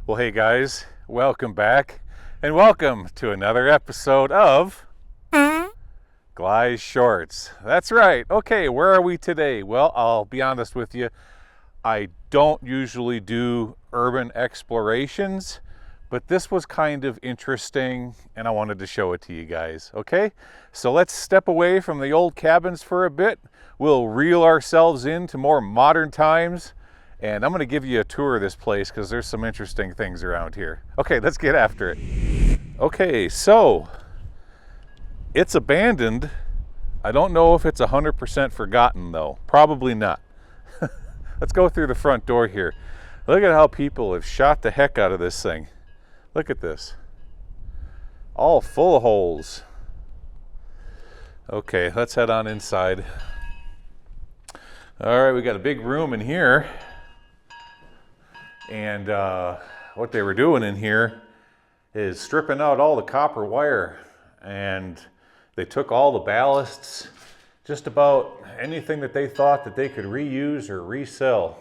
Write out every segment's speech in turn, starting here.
Well, hey guys, welcome back and welcome to another episode of Gly Shorts. That's right. Okay, where are we today? Well, I'll be honest with you. I don't usually do urban explorations, but this was kind of interesting and I wanted to show it to you guys. Okay, so let's step away from the old cabins for a bit. We'll reel ourselves into more modern times. And I'm going to give you a tour of this place because there's some interesting things around here. Okay, let's get after it. Okay, so it's abandoned. I don't know if it's 100% forgotten though. Probably not. Let's go through the front door here. Look at how people have shot the heck out of this thing. Look at this. All full of holes. Okay, let's head on inside. All right, we got a big room in here. And what they were doing in here is stripping out all the copper wire, and they took all the ballasts, just about anything that they thought that they could reuse or resell.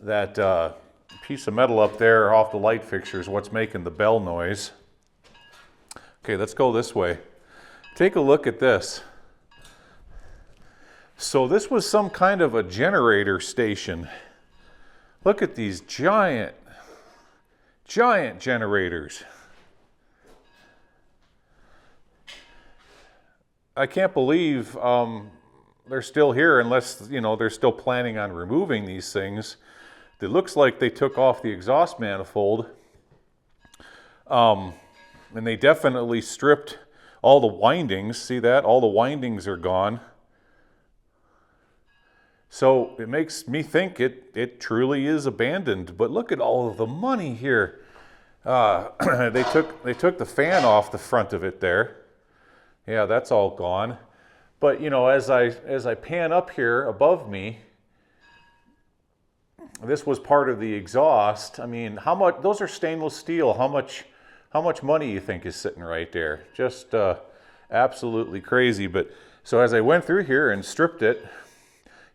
That piece of metal up there off the light fixture is what's making the bell noise. Okay, let's go this way. Take a look at this. So this was some kind of a generator station. Look at these giant generators. I can't believe they're still here unless, you know, they're still planning on removing these things. It looks like they took off the exhaust manifold. And they definitely stripped all the windings. See that? All the windings are gone. So it makes me think it truly is abandoned. But look at all of the money here. They took the fan off the front of it there. Yeah, that's all gone. But you know, as I pan up here above me, this was part of the exhaust. I mean, how much? Those are stainless steel. How much money you think is sitting right there? Just absolutely crazy. But so as I went through here and stripped it,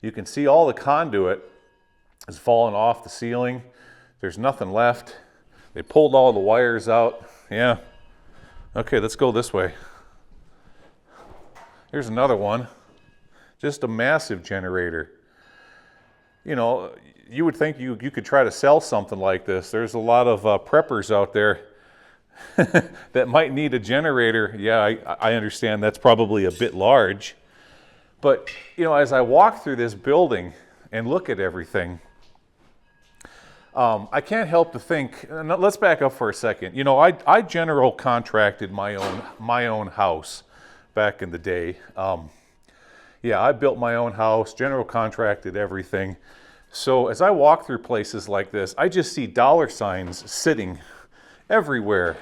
you can see all the conduit has fallen off the ceiling. There's nothing left. They pulled all the wires out. Yeah. Okay, let's go this way. Here's another one. Just a massive generator. You know, you would think you could try to sell something like this. There's a lot of preppers out there that might need a generator. Yeah, I understand that's probably a bit large. But, you know, as I walk through this building and look at everything, I can't help to think, let's back up for a second. You know, I general contracted my own house back in the day. Yeah, I built my own house, general contracted everything. So as I walk through places like this, I just see dollar signs sitting everywhere.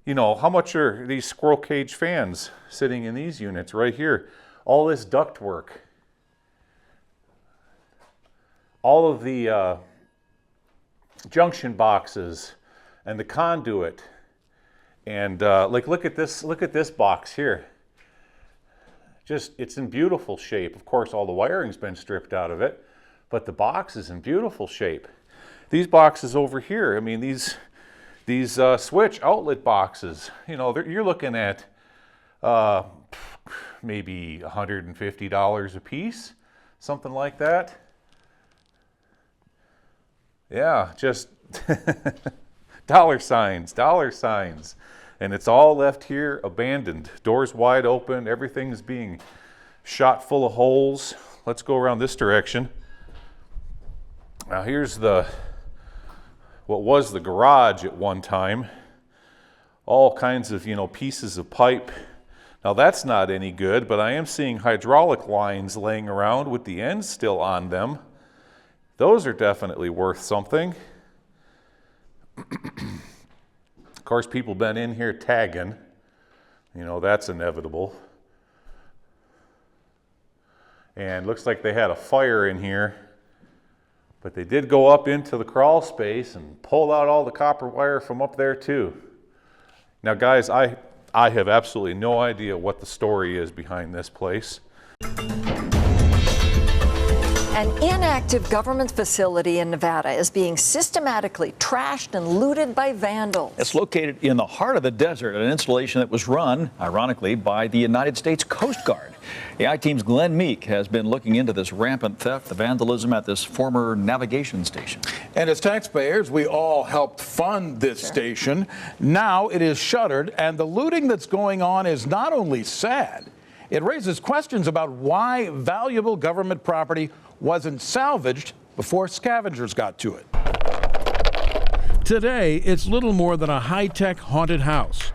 You know, how much are these squirrel cage fans sitting in these units right here? All this duct work, all of the junction boxes and the conduit, and like look at this box here. Just, it's in beautiful shape. Of course, all the wiring's been stripped out of it, but the box is in beautiful shape. These boxes over here, I mean, these switch outlet boxes, you know, you're looking at maybe $150 a piece, something like that. Yeah, just dollar signs. And it's all left here abandoned. Doors wide open, everything's being shot full of holes. Let's go around this direction. Now here's what was the garage at one time. All kinds of, you know, pieces of pipe. Now that's not any good, but I am seeing hydraulic lines laying around with the ends still on them. Those are definitely worth something. Of course, people been in here tagging. You know, that's inevitable. And looks like they had a fire in here. But they did go up into the crawl space and pull out all the copper wire from up there too. Now guys, I have absolutely no idea what the story is behind this place. An inactive government facility in Nevada is being systematically trashed and looted by vandals. It's located in the heart of the desert, an installation that was run, ironically, by the United States Coast Guard. The I-Team's Glenn Meek has been looking into this rampant theft, the vandalism at this former navigation station. And as taxpayers, we all helped fund this station. Now it is shuttered, and the looting that's going on is not only sad, it raises questions about why valuable government property wasn't salvaged before scavengers got to it. Today, it's little more than a high-tech haunted house.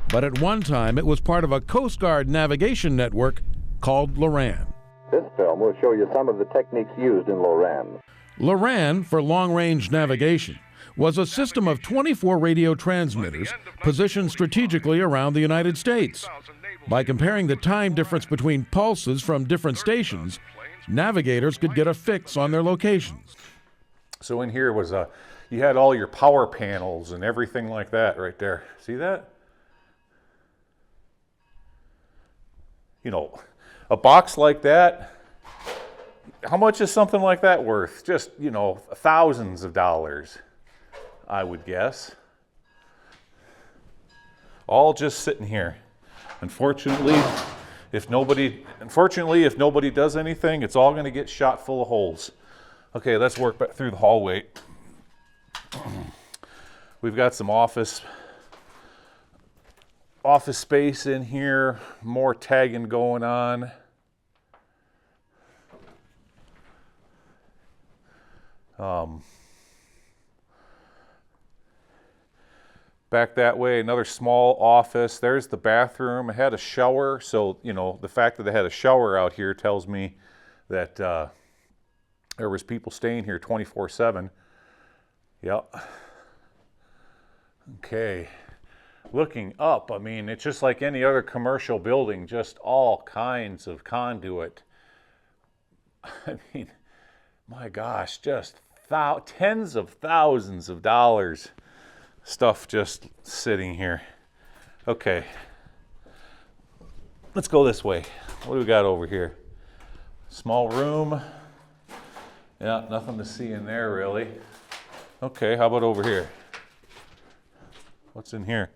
But at one time, it was part of a Coast Guard navigation network called Loran. This film will show you some of the techniques used in Loran. Loran, for long-range navigation, was a system of 24 radio transmitters positioned strategically around the United States. By comparing the time difference between pulses from different stations, navigators could get a fix on their locations. So in here was you had all your power panels and everything like that right there. See that? You know, a box like that, how much is something like that worth? Just, you know, thousands of dollars, I would guess. All just sitting here. Unfortunately, if nobody does anything, it's all going to get shot full of holes. Okay, let's work back through the hallway. We've got some office space in here, more tagging going on. Back that way, another small office. There's the bathroom. It had a shower, so you know the fact that they had a shower out here tells me that there was people staying here 24/7. Yep. Okay. Looking up, I mean, it's just like any other commercial building, just all kinds of conduit. I mean, my gosh, just tens of thousands of dollars stuff just sitting here. Okay, let's go this way. What do we got over here? Small room. Yeah, nothing to see in there really. Okay, how about over here? What's in here?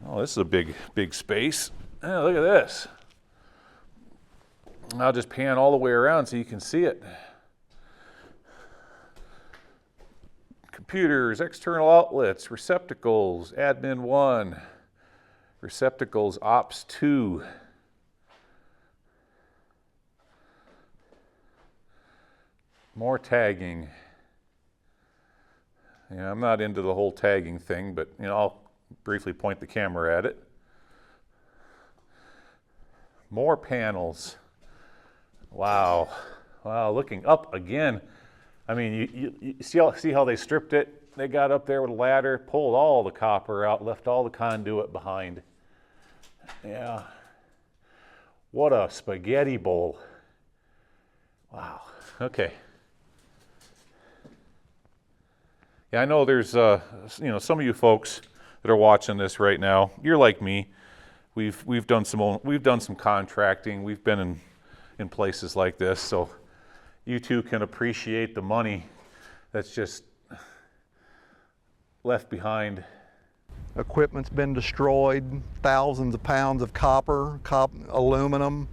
Oh, this is a big space. Oh, look at this. I'll just pan all the way around so you can see it. Computers, external outlets, receptacles, admin 1, receptacles, ops 2. More tagging. Yeah, I'm not into the whole tagging thing, but you know, I'll briefly point the camera at it. More panels. Wow. Wow, looking up again. I mean, you see how they stripped it? They got up there with a ladder, pulled all the copper out, left all the conduit behind. Yeah. What a spaghetti bowl. Wow. Okay. Yeah, I know there's you know, some of you folks that are watching this right now. You're like me. We've done some contracting. We've been in places like this, so you too can appreciate the money that's just left behind. Equipment's been destroyed. Thousands of pounds of copper, aluminum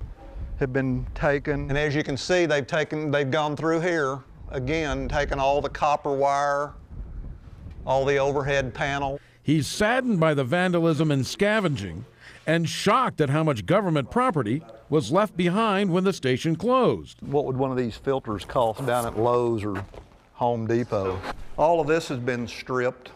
have been taken. And as you can see, they've gone through here again, taken all the copper wire, all the overhead panel. He's saddened by the vandalism and scavenging and shocked at how much government property was left behind when the station closed. What would one of these filters cost down at Lowe's or Home Depot? All of this has been stripped.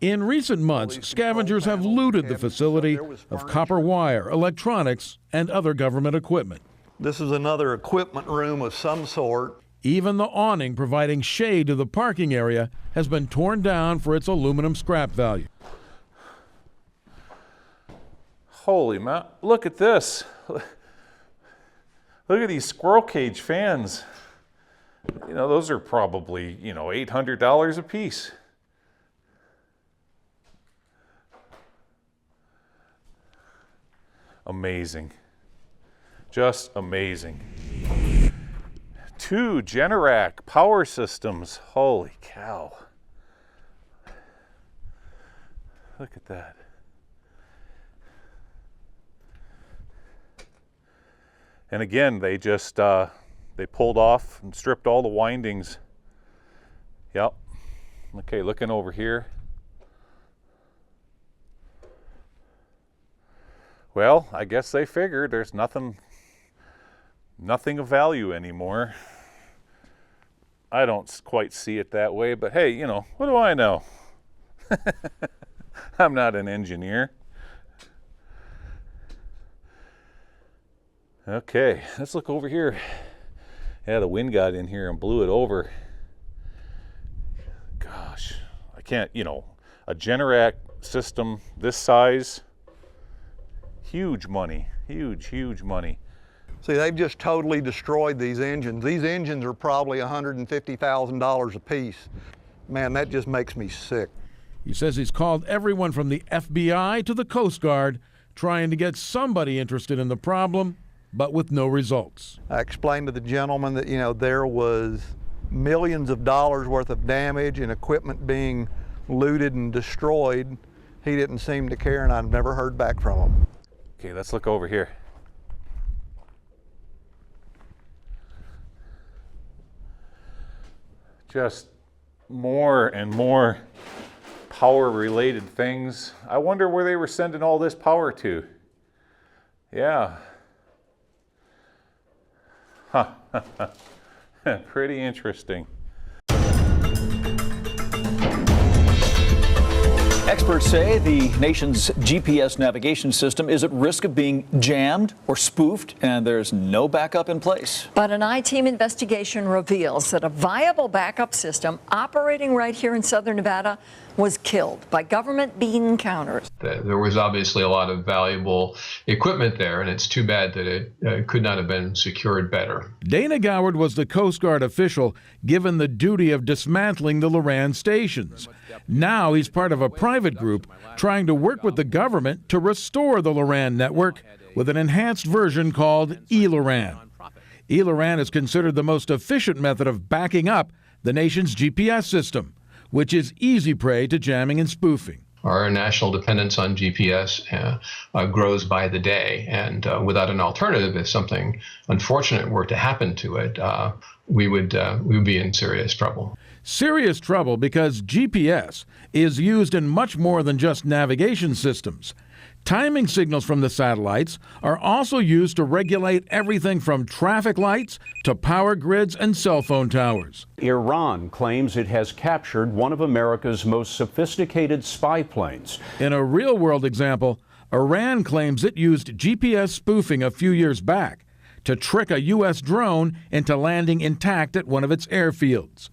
In recent months, scavengers have looted the facility of copper wire, electronics, and other government equipment. This is another equipment room of some sort. Even the awning providing shade to the parking area has been torn down for its aluminum scrap value. Holy man, look at this. Look at these squirrel cage fans. You know, those are probably, you know, $800 a piece. Amazing. Just amazing. 2 Generac power systems. Holy cow. Look at that. And again, they just, they pulled off and stripped all the windings. Yep. Okay, looking over here. Well, I guess they figured there's nothing of value anymore. I don't quite see it that way, but hey, you know, what do I know? I'm not an engineer. Okay, let's look over here. Yeah, the wind got in here and blew it over. Gosh, I can't, you know, a Generac system this size, huge money, huge money. See, they've just totally destroyed these engines. These engines are probably $150,000 a piece. Man, that just makes me sick. He says he's called everyone from the FBI to the Coast Guard, trying to get somebody interested in the problem, but with no results. I explained to the gentleman that, you know, there was millions of dollars worth of damage and equipment being looted and destroyed. He didn't seem to care, and I've never heard back from him. Okay, let's look over here. Just more and more power-related things. I wonder where they were sending all this power to. Yeah. Huh. Pretty interesting. Experts say the nation's GPS navigation system is at risk of being jammed or spoofed, and there's no backup in place. But an I-team investigation reveals that a viable backup system operating right here in southern Nevada was killed by government bean counters. There was obviously a lot of valuable equipment there, and it's too bad that it could not have been secured better. Dana Goward was the Coast Guard official given the duty of dismantling the Loran stations. Now he's part of a private group trying to work with the government to restore the Loran network with an enhanced version called eLoran. eLoran is considered the most efficient method of backing up the nation's GPS system, which is easy prey to jamming and spoofing. Our national dependence on GPS grows by the day, and without an alternative, if something unfortunate were to happen to it, we would be in serious trouble. Serious trouble because GPS is used in much more than just navigation systems. Timing signals from the satellites are also used to regulate everything from traffic lights to power grids and cell phone towers. Iran claims it has captured one of America's most sophisticated spy planes. In a real-world example, Iran claims it used GPS spoofing a few years back to trick a U.S. drone into landing intact at one of its airfields.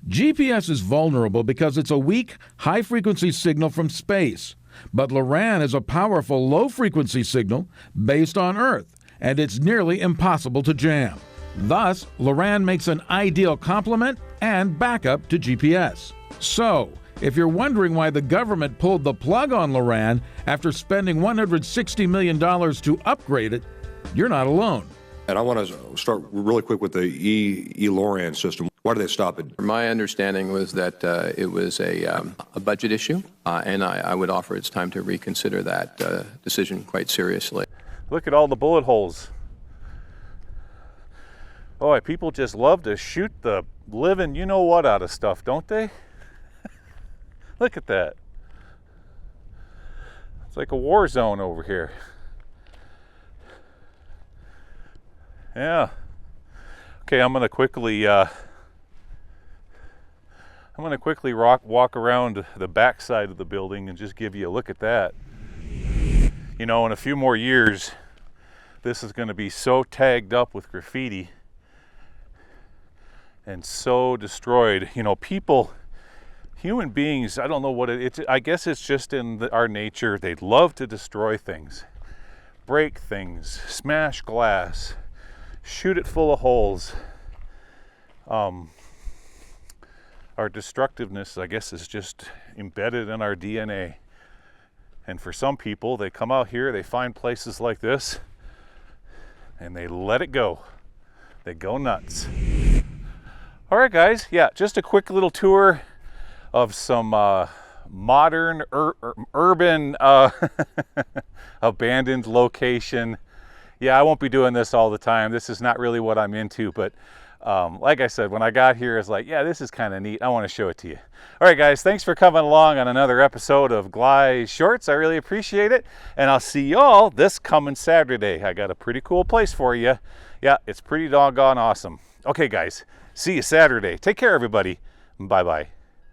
GPS is vulnerable because it's a weak, high-frequency signal from space. But Loran is a powerful low-frequency signal based on Earth, and it's nearly impossible to jam. Thus, Loran makes an ideal complement and backup to GPS. So, if you're wondering why the government pulled the plug on Loran after spending $160 million to upgrade it, you're not alone. And I want to start really quick with the eLoran system. Why did they stop it? My understanding was that it was a budget issue, and I would offer it's time to reconsider that decision quite seriously. Look at all the bullet holes. Boy, people just love to shoot the living you-know-what out of stuff, don't they? Look at that. It's like a war zone over here. Yeah. Okay, I'm gonna quickly walk around the back side of the building and just give you a look at that. You know, in a few more years, this is going to be so tagged up with graffiti and so destroyed. You know, people, human beings, I don't know what it's. I guess it's just in our nature. They love to destroy things, break things, smash glass, shoot it full of holes. Our destructiveness, I guess, is just embedded in our DNA. And for some people, they come out here, they find places like this, and they let it go. They go nuts. All right, guys. Yeah, just a quick little tour of some modern urban abandoned location. Yeah, I won't be doing this all the time. This is not really what I'm into, but like I said, when I got here, it's like, yeah, this is kind of neat. I want to show it to you. All right, guys, thanks for coming along on another episode of Gly Shorts. I really appreciate it, and I'll see y'all this coming Saturday. I got a pretty cool place for you. Yeah, it's pretty doggone awesome. Okay, guys, see you Saturday. Take care, everybody. Bye-bye.